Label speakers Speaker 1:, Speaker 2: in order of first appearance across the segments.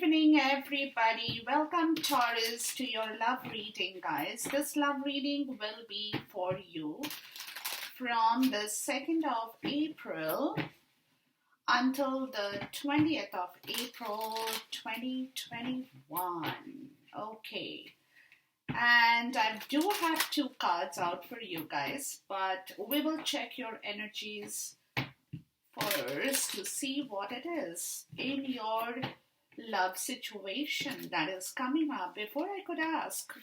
Speaker 1: evening, everybody. Welcome, Taurus, to your love reading, guys. This love reading will be for you from the 2nd of April until the 20th of April 2021. Okay. And I do have two cards out for you guys, but we will check your energies first to see what it is in your love situation that is coming up. Before I could ask.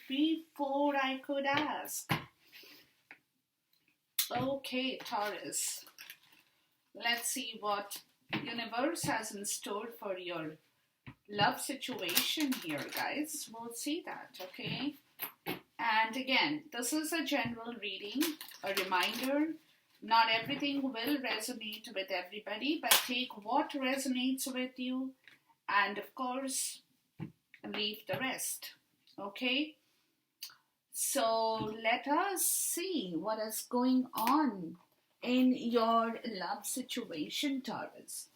Speaker 1: Okay, Taurus. Let's see what universe has in store for your love situation here, guys. We'll see that, okay? And again, this is a general reading, a reminder. Not everything will resonate with everybody, but take what resonates with you and, of course, leave the rest. Okay? So let us see what is going on in your love situation, Taurus.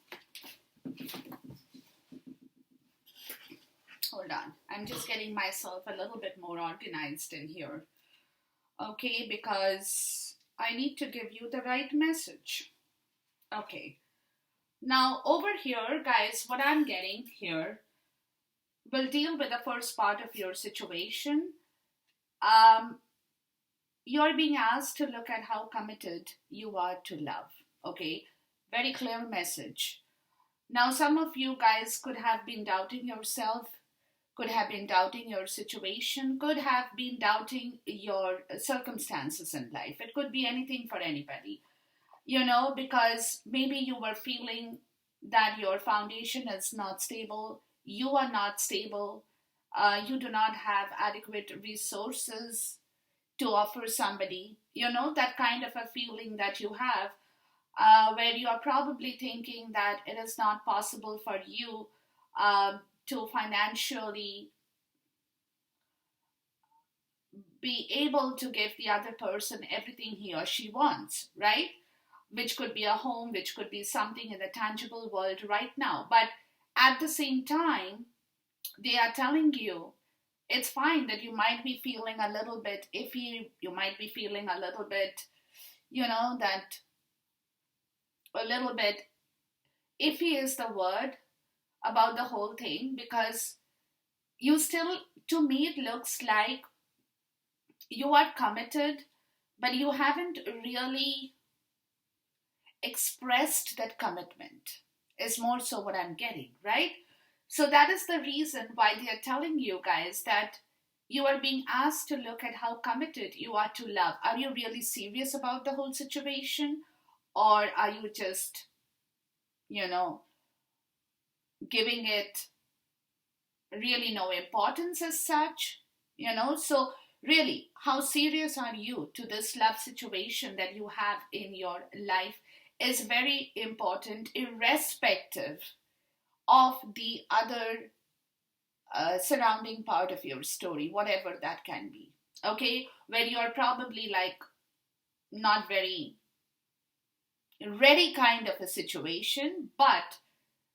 Speaker 1: Hold on. I'm just getting myself a little bit more organized in here. Okay, because I need to give you the right message. Okay. Now, over here, guys, what I'm getting here will deal with the first part of your situation. You're being asked to look at how committed you are to love. Okay? Very clear message. Now, some of you guys could have been doubting yourself, could have been doubting your situation, could have been doubting your circumstances in life. It could be anything for anybody. Because maybe you were feeling that your foundation is not stable, you are not stable, you do not have adequate resources to offer somebody, that kind of a feeling that you have, where you are probably thinking that it is not possible for you to financially be able to give the other person everything he or she wants, right? Which could be a home, which could be something in the tangible world right now. But at the same time, they are telling you it's fine that you might be feeling a little bit iffy, you might be feeling a little bit, that a little bit iffy is the word about the whole thing, because you still, to me, it looks like you are committed, but you haven't really expressed that commitment, is more so what I'm getting, right? So that is the reason why they are telling you guys that you are being asked to look at how committed you are to love. Are you really serious about the whole situation? Or are you just, giving it really no importance as such? So really, how serious are you to this love situation that you have in your life is very important, irrespective of the other surrounding part of your story, whatever that can be. Okay, where you are probably like not very ready kind of a situation, but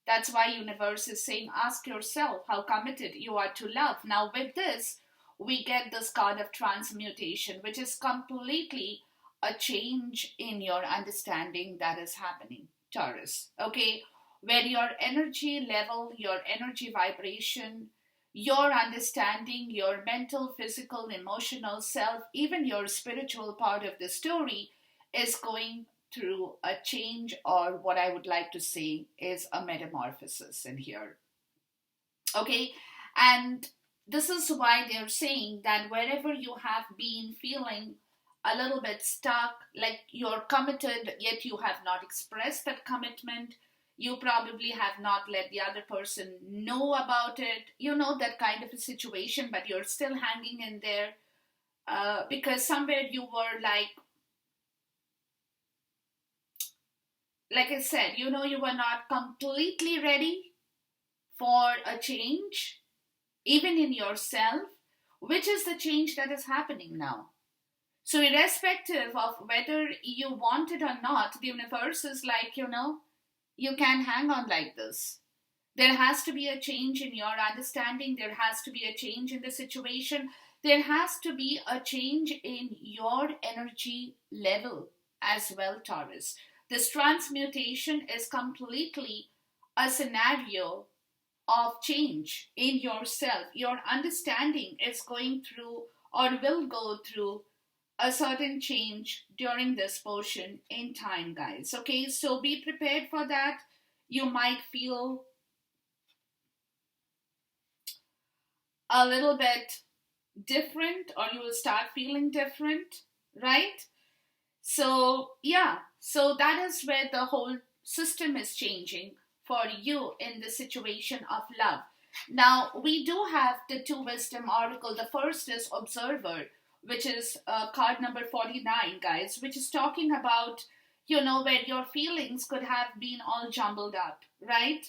Speaker 1: that's why universe is saying ask yourself how committed you are to love. Now with this, we get this card of transmutation, which is completely a change in your understanding that is happening, Taurus. Okay, where your energy level, your energy vibration, your understanding, your mental, physical, emotional self, even your spiritual part of the story is going through a change, or what I would like to say is a metamorphosis in here. Okay, and this is why they're saying that wherever you have been feeling a little bit stuck, like you're committed, yet you have not expressed that commitment, you probably have not let the other person know about it, that kind of a situation, but you're still hanging in there because somewhere you were like I said, you were not completely ready for a change, even in yourself, which is the change that is happening now. So irrespective of whether you want it or not, the universe is like, you can hang on like this. There has to be a change in your understanding. There has to be a change in the situation. There has to be a change in your energy level as well, Taurus. This transmutation is completely a scenario of change in yourself. Your understanding is going through or will go through a certain change during this portion in time, guys. Okay, so be prepared for that. You might feel a little bit different, or you will start feeling different, right? So, yeah, so that is where the whole system is changing for you in the situation of love. Now, we do have the two wisdom oracle. The first is observer, which is card number 49, guys, which is talking about, where your feelings could have been all jumbled up, right?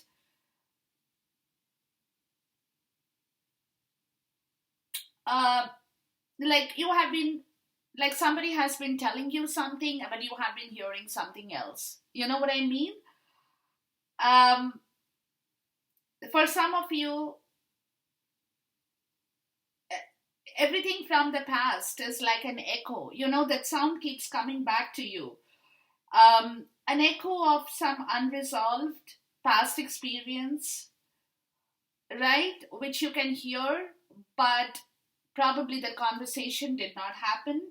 Speaker 1: Uh, like you have been, like somebody has been telling you something, but you have been hearing something else. You know what I mean? Um, for some of you, everything from the past is like an echo. That sound keeps coming back to you. An echo of some unresolved past experience, right? Which you can hear, but probably the conversation did not happen.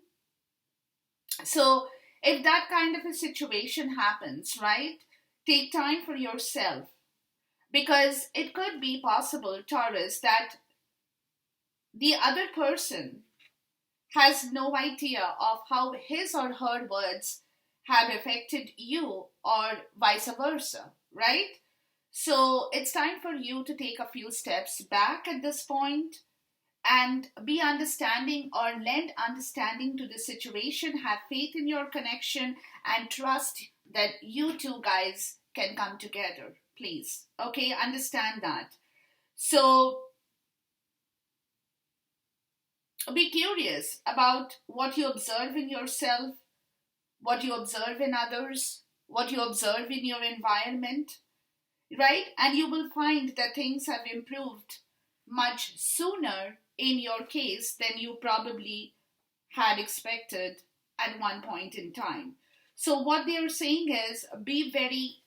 Speaker 1: So, if that kind of a situation happens, right, take time for yourself, because it could be possible, Taurus, that the other person has no idea of how his or her words have affected you, or vice versa, right? So it's time for you to take a few steps back at this point and be understanding, or lend understanding to the situation. Have faith in your connection and trust that you two guys can come together, please. Okay, understand that. So be curious about what you observe in yourself, what you observe in others, what you observe in your environment, right? And you will find that things have improved much sooner in your case than you probably had expected at one point in time. So, what they are saying is be very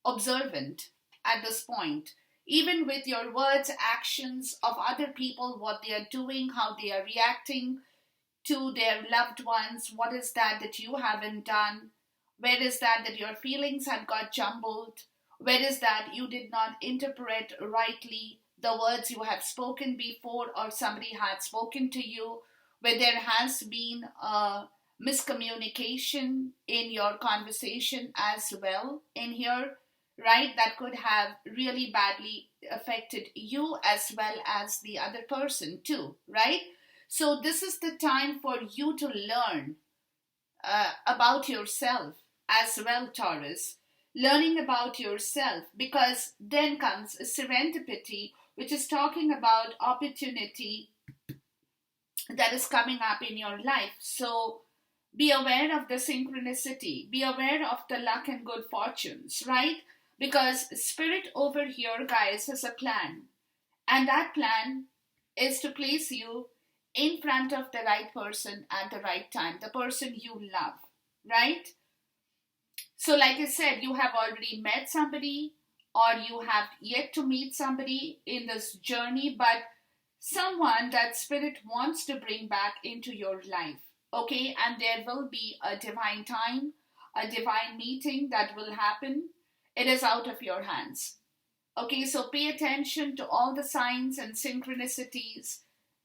Speaker 1: observant at this point, even with your words, actions of other people, what they are doing, how they are reacting to their loved ones. What is that you haven't done? Where is that your feelings have got jumbled? Where is that you did not interpret rightly the words you have spoken before, or somebody had spoken to you? Where there has been a miscommunication in your conversation as well in here, right? That could have really badly affected you as well as the other person too, right? So this is the time for you to learn about yourself as well, Taurus. Learning about yourself, because then comes serendipity, which is talking about opportunity that is coming up in your life. So be aware of the synchronicity, be aware of the luck and good fortunes, right? Because Spirit over here, guys, has a plan, and that plan is to place you in front of the right person at the right time, the person you love, right? So, like I said, you have already met somebody, or you have yet to meet somebody in this journey, but someone that Spirit wants to bring back into your life, okay? And there will be a divine time, a divine meeting that will happen. It is out of your hands. Okay, so pay attention to all the signs and synchronicities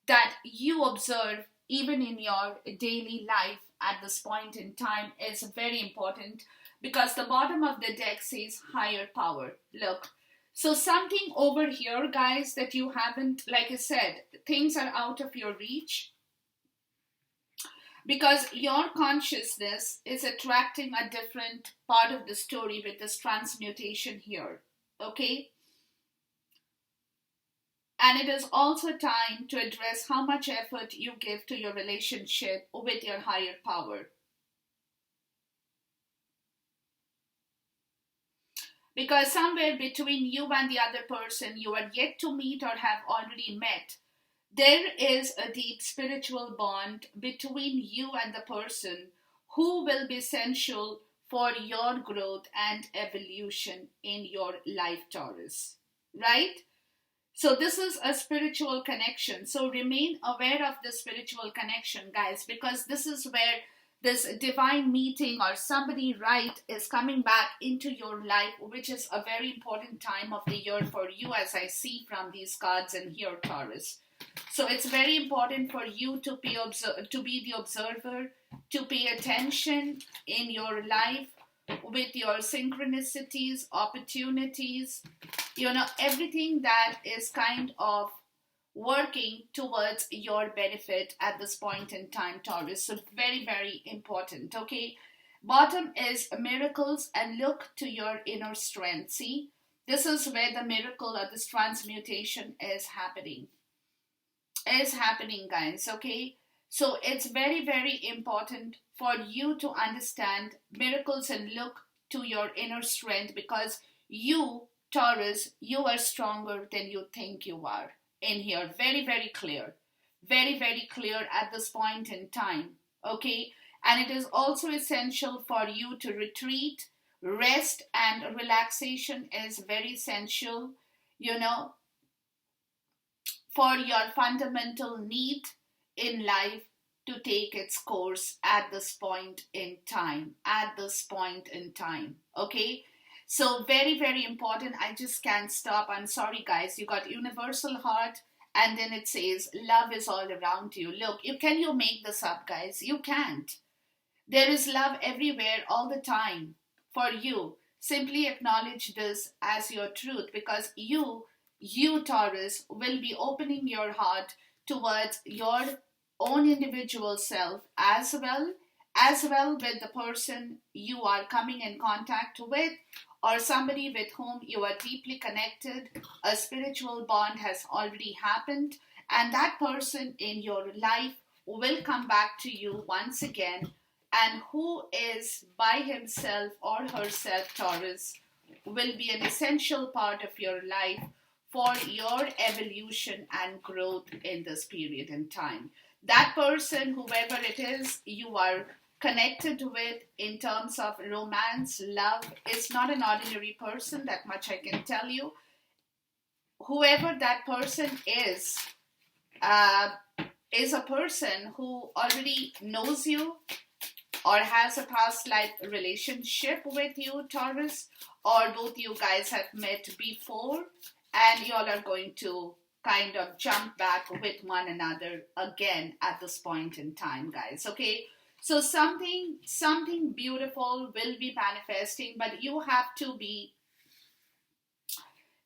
Speaker 1: that you observe even in your daily life at this point in time is very important, because the bottom of the deck says higher power. Look, so something over here, guys, that you haven't, like I said, things are out of your reach, because your consciousness is attracting a different part of the story with this transmutation here. Okay, and it is also time to address how much effort you give to your relationship with your higher power. Because somewhere between you and the other person you are yet to meet or have already met, there is a deep spiritual bond between you and the person who will be essential for your growth and evolution in your life, Taurus. Right? So, this is a spiritual connection. So, remain aware of the spiritual connection, guys, because this is where this divine meeting or somebody right is coming back into your life, which is a very important time of the year for you, as I see from these cards in here, Taurus. So it's very important for you to be the observer, to pay attention in your life with your synchronicities, opportunities, everything that is kind of working towards your benefit at this point in time, Taurus. So very, very important, okay? Bottom is miracles and look to your inner strength. See, this is where the miracle or this transmutation is happening. Guys, okay? So it's very, very important for you to understand miracles and look to your inner strength, because you, Taurus, you are stronger than you think you are in here. Very, very clear. Very, very clear at this point in time, okay? And it is also essential for you to retreat. Rest and relaxation is very essential, for your fundamental need in life to take its course at this point in time. Okay? So very, very important. I just can't stop. I'm sorry, guys. You got universal heart, and then it says love is all around you. Look, can you make this up, guys? You can't. There is love everywhere all the time for you. Simply acknowledge this as your truth, because you, Taurus, will be opening your heart towards your own individual self, as well with the person you are coming in contact with, or somebody with whom you are deeply connected. A spiritual bond has already happened, and that person in your life will come back to you once again, and who is by himself or herself, Taurus, will be an essential part of your life for your evolution and growth in this period in time. That person, whoever it is you are connected with in terms of romance, love, is not an ordinary person, that much I can tell you. Whoever that person is a person who already knows you or has a past life relationship with you, Taurus, or both you guys have met before, and y'all are going to kind of jump back with one another again at this point in time, guys, okay? So something beautiful will be manifesting, but you have to be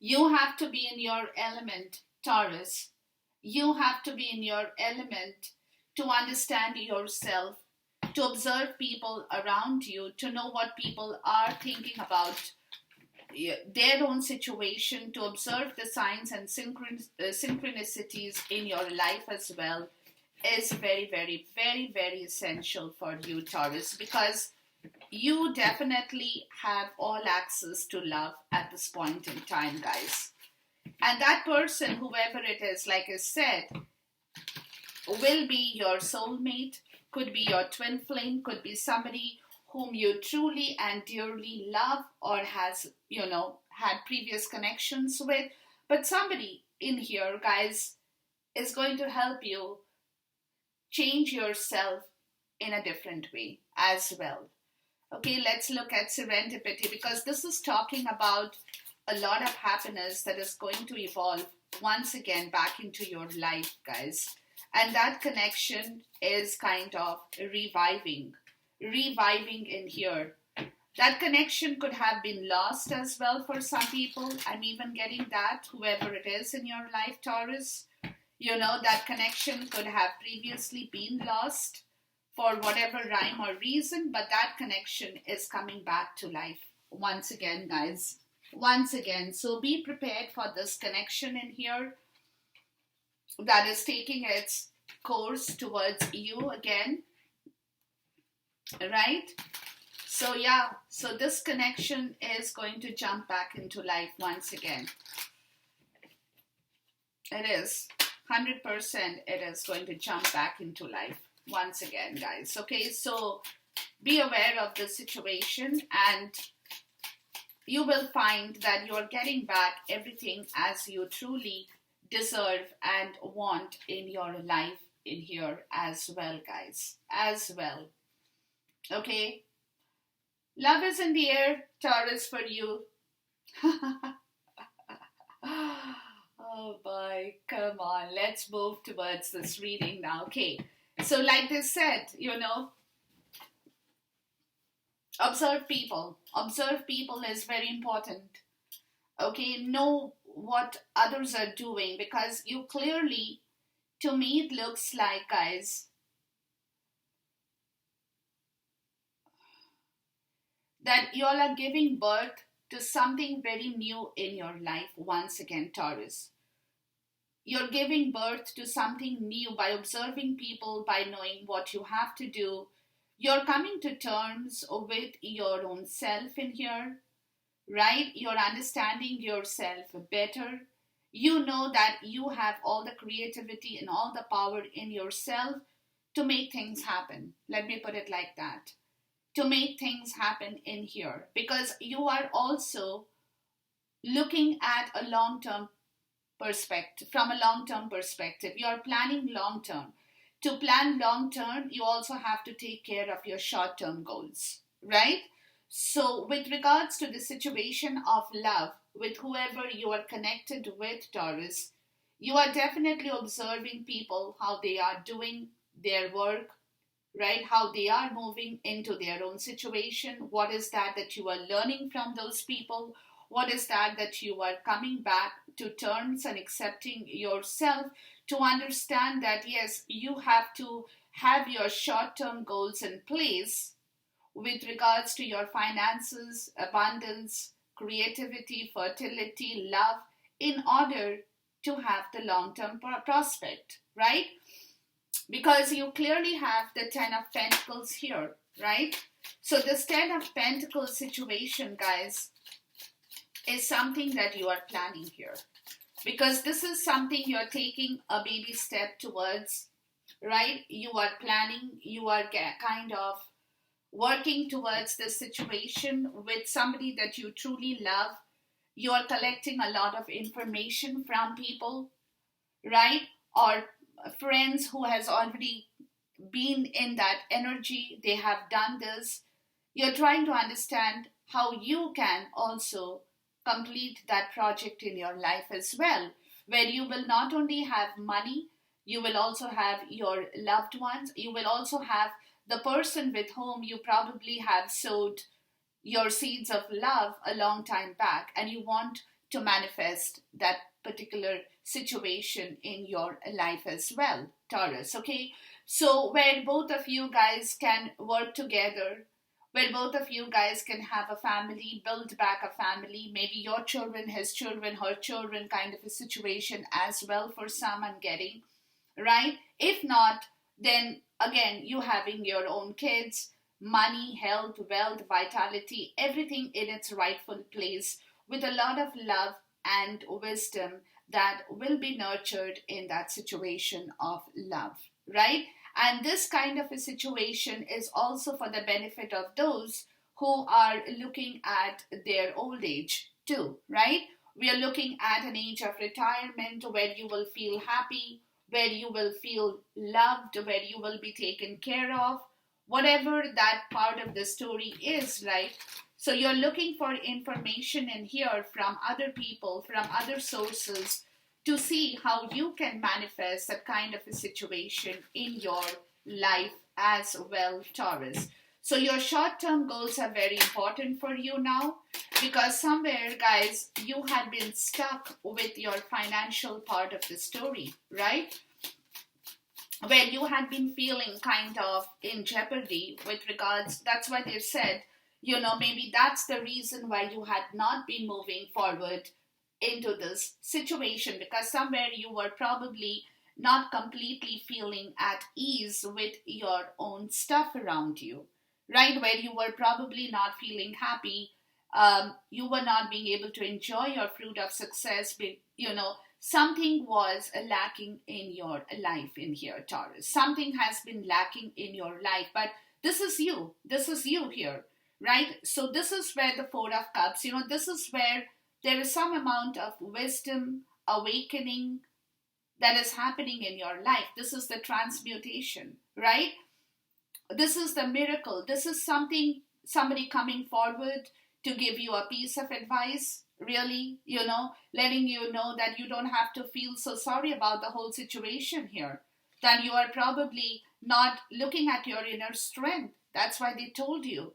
Speaker 1: in your element, Taurus. You have to be in your element to understand yourself, to observe people around you, to know what people are thinking about their own situation, to observe the signs and synchronicities in your life as well, is very, very, very, very essential for you, Taurus, because you definitely have all access to love at this point in time, guys. And that person, whoever it is, like I said, will be your soulmate, could be your twin flame, could be somebody whom you truly and dearly love or has, had previous connections with. But somebody in here, guys, is going to help you change yourself in a different way as well. Okay, let's look at serendipity, because this is talking about a lot of happiness that is going to evolve once again back into your life, guys. And that connection is kind of reviving in here. That connection could have been lost as well for some people. I'm even getting that, whoever it is in your life, Taurus. That connection could have previously been lost for whatever rhyme or reason, but that connection is coming back to life once again, guys. Once again. So be prepared for this connection in here that is taking its course towards you again. Right? So yeah, so this connection is going to jump back into life once again. It is 100%, it is going to jump back into life once again, guys. Okay, so be aware of the situation, and you will find that you are getting back everything as you truly deserve and want in your life in here as well, guys. As well. Okay, love is in the air, Taurus, for you. Oh boy, come on, let's move towards this reading now. Okay, so like they said, observe people. Observe people is very important. Okay, know what others are doing, because you clearly, to me, it looks like, guys, that you all are giving birth to something very new in your life once again, Taurus. You're giving birth to something new by observing people, by knowing what you have to do. You're coming to terms with your own self in here, right? You're understanding yourself better. You know that you have all the creativity and all the power in yourself to make things happen. Let me put it like that. To make things happen in here. Because you are also looking at a long term perspective, from a long term perspective. You are planning long term. To plan long term, you also have to take care of your short term goals, right? So, with regards to the situation of love, with whoever you are connected with, Taurus, you are definitely observing people, how they are doing their work, right? How they are moving into their own situation. What is that you are learning from those people? What is that you are coming back to terms and accepting yourself, to understand that yes, you have to have your short term goals in place with regards to your finances, abundance, creativity, fertility, love, in order to have the long term prospect, right? Because you clearly have the Ten of Pentacles here, right? So this Ten of Pentacles situation, guys, is something that you are planning here. Because this is something you're taking a baby step towards, right? You are planning, you are kind of working towards this situation with somebody that you truly love. You are collecting a lot of information from people, right? Or friends who has already been in that energy, they have done this. You're trying to understand how you can also complete that project in your life as well, where you will not only have money, you will also have your loved ones, you will also have the person with whom you probably have sowed your seeds of love a long time back, and you want to manifest that particular situation in your life as well, Taurus. Okay, so where both of you guys can work together, where both of you guys can have a family, build back a family, maybe your children, his children, her children, kind of a situation as well for some, I'm getting, right? If not, then again, you having your own kids, money, health, wealth, vitality, everything in its rightful place, with a lot of love and wisdom that will be nurtured in that situation of love, right? And this kind of a situation is also for the benefit of those who are looking at their old age too, right? We are looking at an age of retirement where you will feel happy, where you will feel loved, where you will be taken care of, whatever that part of the story is, right? So you're looking for information in here from other people, from other sources, to see how you can manifest that kind of a situation in your life as well, Taurus. So your short-term goals are very important for you now, because somewhere, guys, you had been stuck with your financial part of the story, right? Where you had been feeling kind of in jeopardy with regards, that's why they said, maybe that's the reason why you had not been moving forward into this situation, because somewhere you were probably not completely feeling at ease with your own stuff around you, right? Where you were probably not feeling happy, you were not being able to enjoy your fruit of success, something was lacking in your life in here, Taurus. Something has been lacking in your life, but this is you here, right? So this is where the Four of Cups, this is where there is some amount of wisdom, awakening that is happening in your life. This is the transmutation, right? This is the miracle. This is somebody coming forward to give you a piece of advice, really, letting you know that you don't have to feel so sorry about the whole situation here, that you are probably not looking at your inner strength. That's why they told you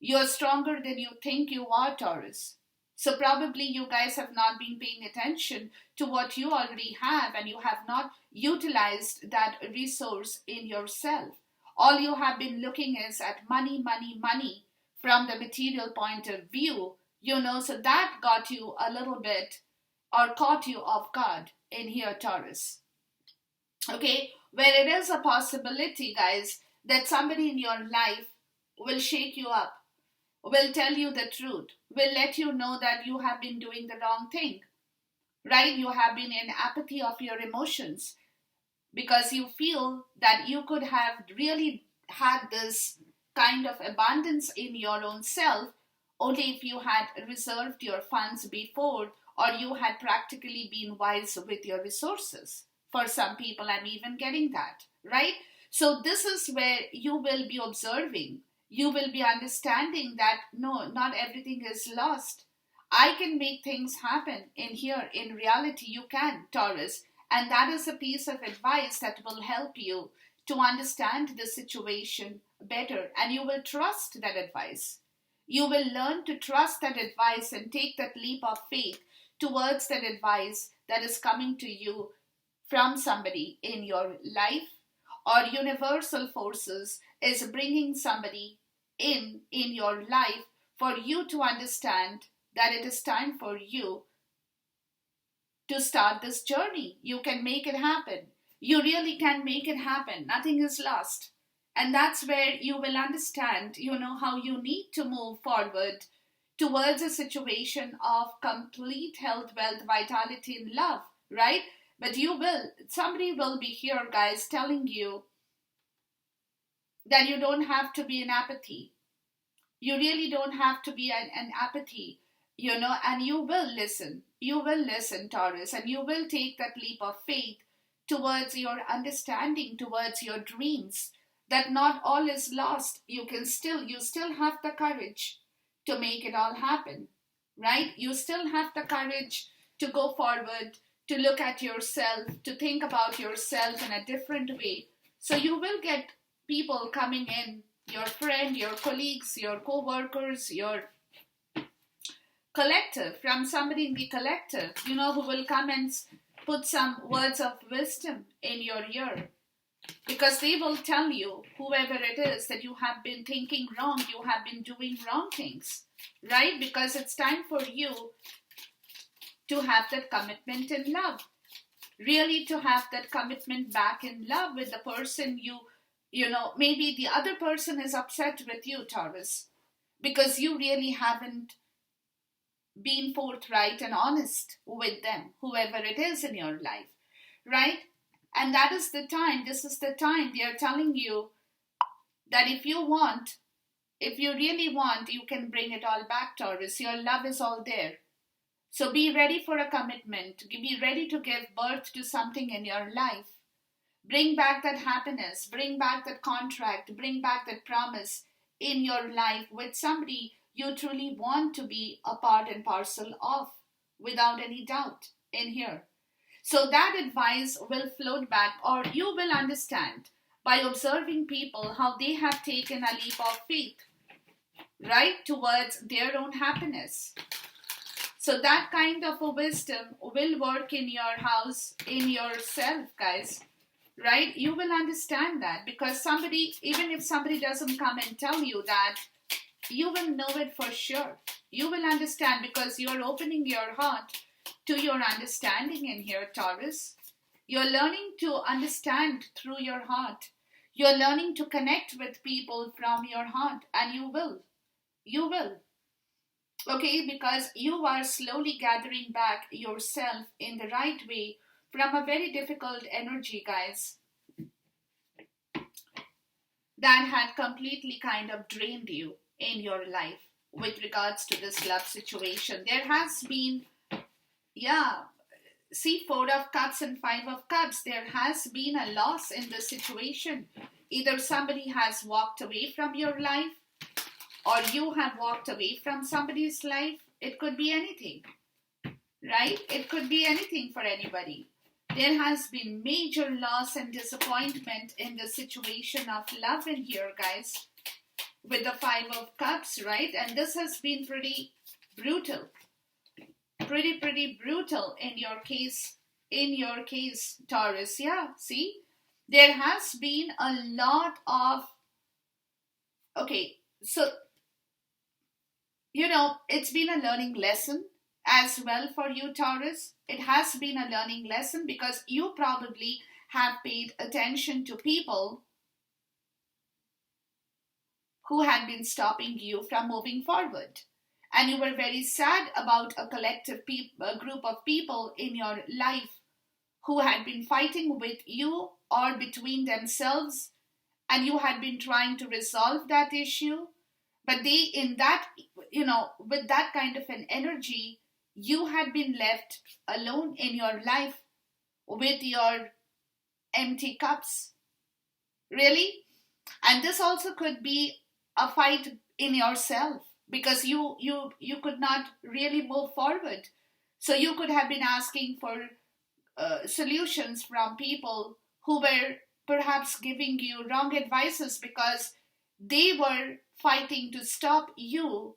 Speaker 1: you're stronger than you think you are, Taurus. So probably you guys have not been paying attention to what you already have, and you have not utilized that resource in yourself. All you have been looking is at money, money, money from the material point of view, so that got you a little bit or caught you off guard in here, Taurus. Okay, where it is a possibility, guys, that somebody in your life will shake you up, will tell you the truth, will let you know that you have been doing the wrong thing, right? You have been in apathy of your emotions because you feel that you could have really had this kind of abundance in your own self only if you had reserved your funds before, or you had practically been wise with your resources. For some people, I'm even getting that, right? So this is where you will be observing. You will be understanding that no, not everything is lost. I can make things happen in here. In reality, you can, Taurus. And that is a piece of advice that will help you to understand the situation better. And you will trust that advice. You will learn to trust that advice and take that leap of faith towards that advice that is coming to you from somebody in your life, or universal forces is bringing somebody in your life for you to understand that it is time for you to start this journey. You can make it happen. You really can make it happen. Nothing is lost. And that's where you will understand, how you need to move forward towards a situation of complete health, wealth, vitality, and love, right? But somebody will be here, guys, telling you that you don't have to be in apathy. You really don't have to be an apathy, and you will listen. You will listen, Taurus, and you will take that leap of faith towards your understanding, towards your dreams, that not all is lost. You still have the courage to make it all happen, right? You still have the courage to go forward, to look at yourself, to think about yourself in a different way. So you will get people coming in, your friend, your colleagues, your co-workers, your collective, from somebody in the collective, who will come and put some words of wisdom in your ear. Because they will tell you, whoever it is, that you have been thinking wrong, you have been doing wrong things, right? Because it's time for you to have that commitment in love. Really to have that commitment back in love with the person maybe the other person is upset with you, Taurus, because you really haven't been forthright and honest with them, whoever it is in your life, right? And this is the time they are telling you that if you really want, you can bring it all back, Taurus. Your love is all there. So be ready for a commitment. Be ready to give birth to something in your life. Bring back that happiness. Bring back that contract. Bring back that promise in your life with somebody you truly want to be a part and parcel of, without any doubt in here. So that advice will float back, or you will understand by observing people how they have taken a leap of faith, right, towards their own happiness. So that kind of a wisdom will work in your house, in yourself, guys, right? You will understand that, because even if somebody doesn't come and tell you that, you will know it for sure. You will understand, because you're opening your heart to your understanding in here, Taurus. You're learning to understand through your heart. You're learning to connect with people from your heart, and you will. You will. Okay, because you are slowly gathering back yourself in the right way from a very difficult energy, guys, that had completely kind of drained you in your life with regards to this love situation. There has been, yeah, see, Four of Cups and Five of Cups, there has been a loss in this situation. Either somebody has walked away from your life, or you have walked away from somebody's life. It could be anything, right? It could be anything for anybody. There has been major loss and disappointment in the situation of love in here, guys, with the Five of Cups, right? And this has been pretty brutal. Pretty brutal in your case, Taurus. Yeah, see? There has been a lot of, okay, so, it's been a learning lesson as well for you, Taurus. It has been a learning lesson because you probably have paid attention to people who had been stopping you from moving forward. And you were very sad about a a group of people in your life who had been fighting with you or between themselves, and you had been trying to resolve that issue. But they, in that, with that kind of an energy, you had been left alone in your life with your empty cups. Really? And this also could be a fight in yourself because you could not really move forward. So you could have been asking for solutions from people who were perhaps giving you wrong advices because they were fighting to stop you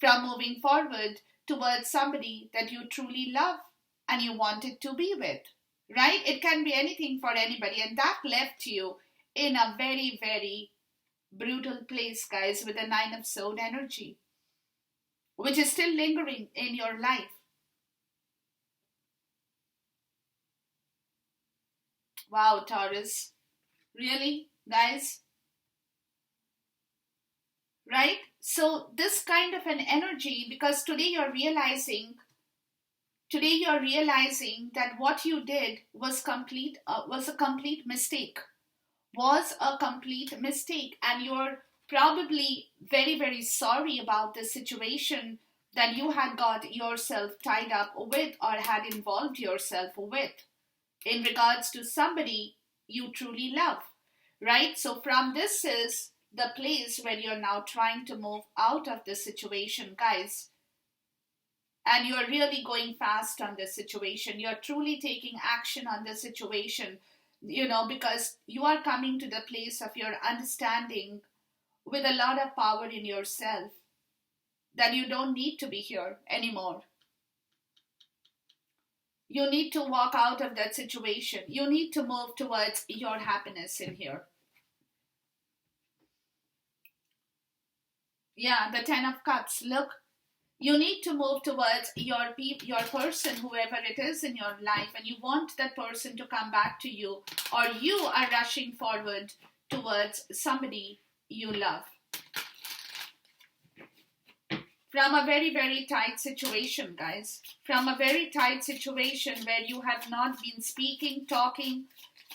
Speaker 1: from moving forward towards somebody that you truly love and you wanted to be with, right? It can be anything for anybody, and that left you in a very, very brutal place, guys, with the Nine of Sword energy, which is still lingering in your life. Wow, Taurus. Really, guys? Right? So this kind of an energy, because today you're realizing that what you did was was a complete mistake. Was a complete mistake, and you're probably very, very sorry about the situation that you had got yourself tied up with or had involved yourself with in regards to somebody you truly love, right? So from this is the place where you're now trying to move out of the situation, guys, and you're really going fast on this situation. You're truly taking action on the situation, because you are coming to the place of your understanding with a lot of power in yourself that you don't need to be here anymore. You need to walk out of that situation. You need to move towards your happiness in here. Yeah, the Ten of Cups. Look, you need to move towards your person, whoever it is in your life, and you want that person to come back to you, or you are rushing forward towards somebody you love. From a very, very tight situation, guys. From a very tight situation where you have not been speaking, talking.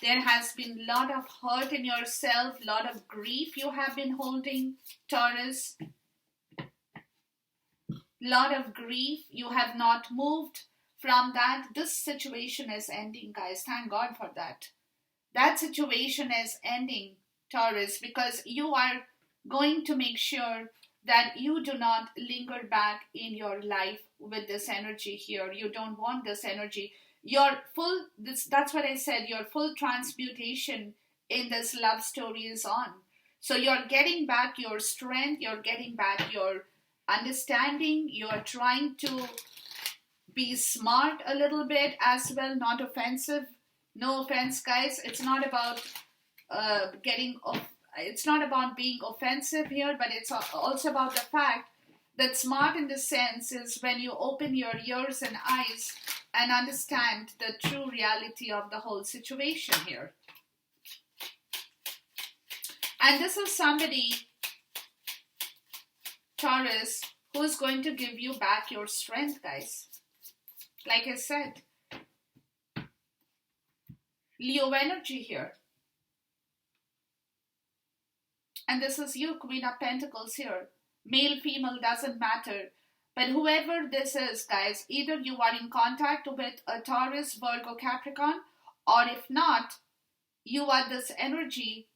Speaker 1: There has been a lot of hurt in yourself, a lot of grief you have been holding, Taurus. Lot of grief. You have not moved from that. This situation is ending, guys. Thank God for that. That situation is ending, Taurus, because you are going to make sure that you do not linger back in your life with this energy here. You don't want this energy. That's what I said, your full transmutation in this love story is on. So you're getting back your strength, you're getting back your understanding, you're trying to be smart a little bit as well, not offensive. No offense, guys. It's not about it's not about being offensive here, but it's also about the fact that smart in the sense is when you open your ears and eyes and understand the true reality of the whole situation here. And this is somebody, Taurus, who is going to give you back your strength, guys. Like I said, Leo energy here. And this is you, Queen of Pentacles here. Male, female, doesn't matter. But whoever this is, guys, either you are in contact with a Taurus, Virgo, Capricorn, or if not, you are this energy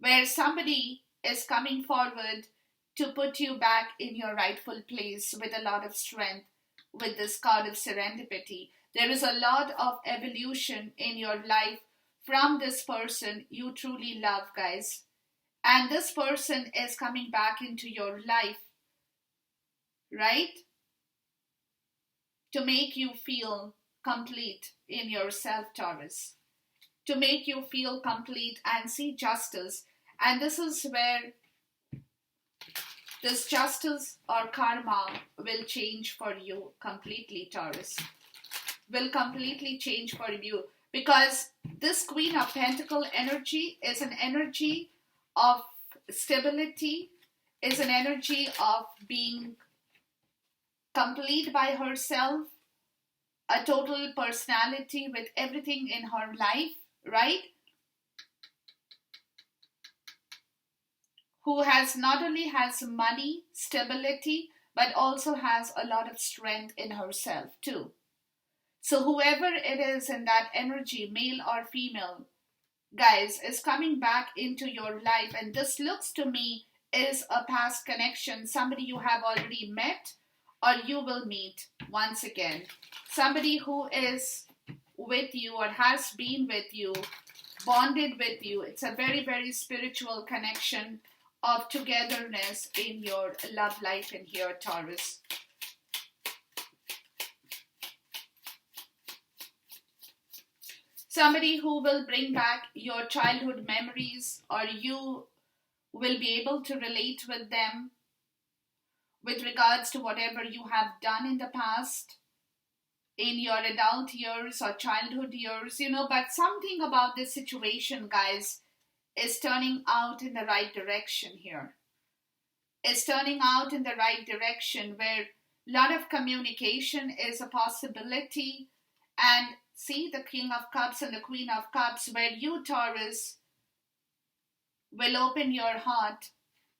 Speaker 1: where somebody is coming forward to put you back in your rightful place with a lot of strength, with this card of serendipity. There is a lot of evolution in your life from this person you truly love, guys. And this person is coming back into your life, right? To make you feel complete in yourself, Taurus. To make you feel complete and see justice. And this is where this justice or karma will change for you completely, Taurus. Will completely change for you. Because this Queen of Pentacle energy is an energy of stability, is an energy of being complete by herself, a total personality with everything in her life, right? Who has not only has money, stability, but also has a lot of strength in herself too. So whoever it is in that energy, male or female, guys, is coming back into your life. And this looks to me is a past connection, somebody you have already met or you will meet once again. Somebody who is with you or has been with you, bonded with you. It's a very, very spiritual connection of togetherness in your love life in here, Taurus. Somebody who will bring back your childhood memories, or you will be able to relate with them with regards to whatever you have done in the past, in your adult years or childhood years, but something about this situation, guys, is turning out in the right direction here. It's turning out in the right direction where a lot of communication is a possibility. And see the King of Cups and the Queen of Cups, where you, Taurus, will open your heart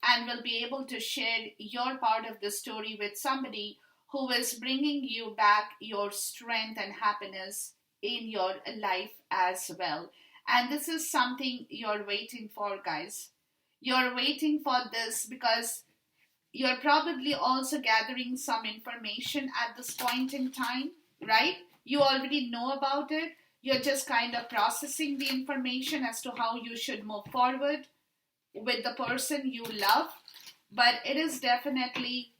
Speaker 1: and will be able to share your part of the story with somebody who is bringing you back your strength and happiness in your life as well. And this is something you're waiting for, guys. You're waiting for this because you're probably also gathering some information at this point in time, right? You already know about it. You're just kind of processing the information as to how you should move forward with the person you love. But it is definitely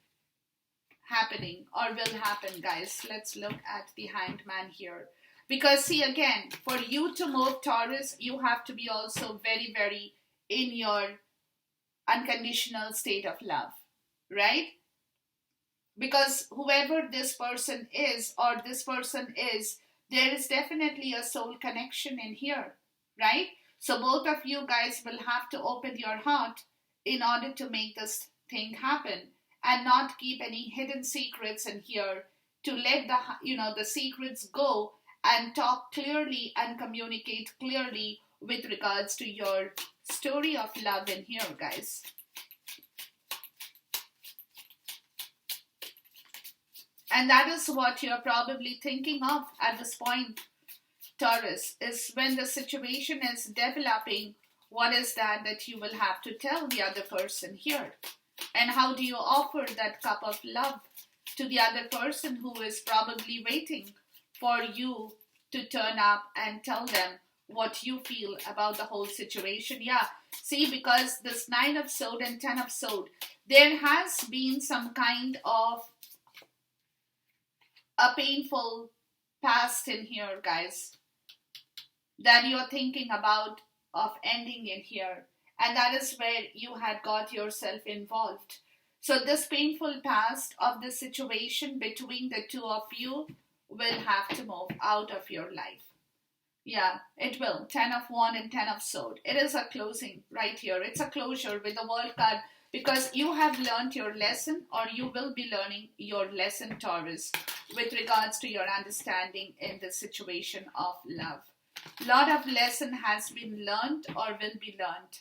Speaker 1: happening or will happen, guys. Let's look at the Hanged Man here. Because see, again, for you to move, Taurus, you have to be also very, very in your unconditional state of love, right? Because whoever this person is or this person is, there is definitely a soul connection in here, right? So both of you guys will have to open your heart in order to make this thing happen and not keep any hidden secrets in here, to let the secrets go and talk clearly and communicate clearly with regards to your story of love in here, guys. And that is what you're probably thinking of at this point, Taurus, is when the situation is developing, what is that you will have to tell the other person here? And how do you offer that cup of love to the other person who is probably waiting for you to turn up and tell them what you feel about the whole situation? Yeah, see, because this 9 of Swords and 10 of Swords, there has been some kind of a painful past in here, guys, that you're thinking about of ending in here. And that is where you had got yourself involved. So this painful past of the situation between the two of you will have to move out of your life. Yeah, it will. 10 of Wand and 10 of Sword. It is a closing right here. It's a closure with the World card because you have learned your lesson or you will be learning your lesson, Taurus, with regards to your understanding in the situation of love. Lot of lesson has been learned or will be learned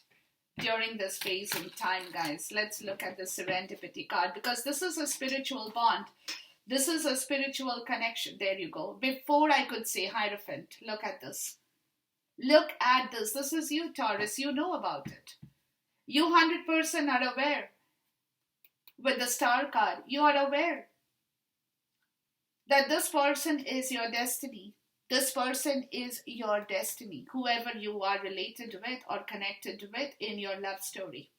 Speaker 1: during this phase in time, guys. Let's look at the Serendipity card because this is a spiritual bond. This is a spiritual connection. There you go. Before I could say Hierophant, look at this. Look at this. This is you, Taurus. You know about it. You 100% are aware with the star card. You are aware that this person is your destiny. This person is your destiny, whoever you are related with or connected with in your love story.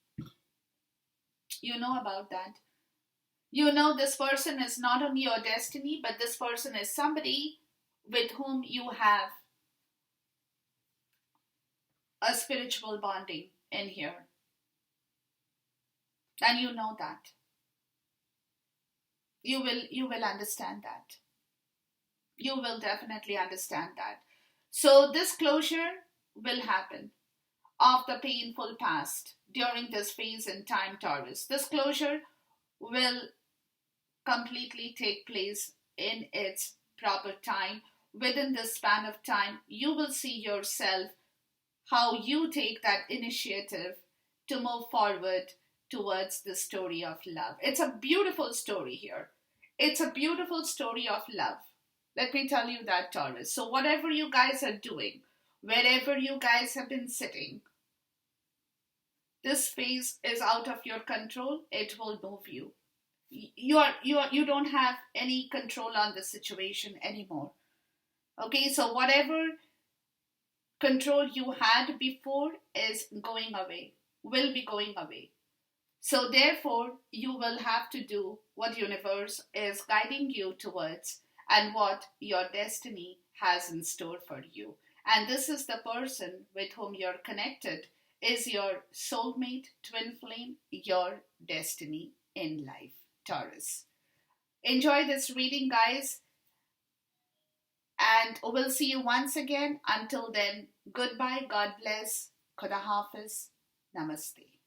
Speaker 1: You know about that. You know this person is not only your destiny, but this person is somebody with whom you have a spiritual bonding in here. And you know that. You will understand that. You will definitely understand that. So this closure will happen of the painful past during this phase in time, Taurus. This closure will completely take place in its proper time. Within this span of time, you will see yourself how you take that initiative to move forward towards the story of love. It's a beautiful story here. It's a beautiful story of love. Let me tell you that, Taurus. So, whatever you guys are doing, wherever you guys have been sitting, this phase is out of your control. It will move you. You don't have any control on the situation anymore. Okay, so whatever control you had before is going away, will be going away. So therefore, you will have to do what universe is guiding you towards and what your destiny has in store for you. And this is the person with whom you're connected, is your soulmate, twin flame, your destiny in life, Taurus. Enjoy this reading, guys, and we'll see you once again. Until then, goodbye, God bless, Khuda Hafiz, Namaste.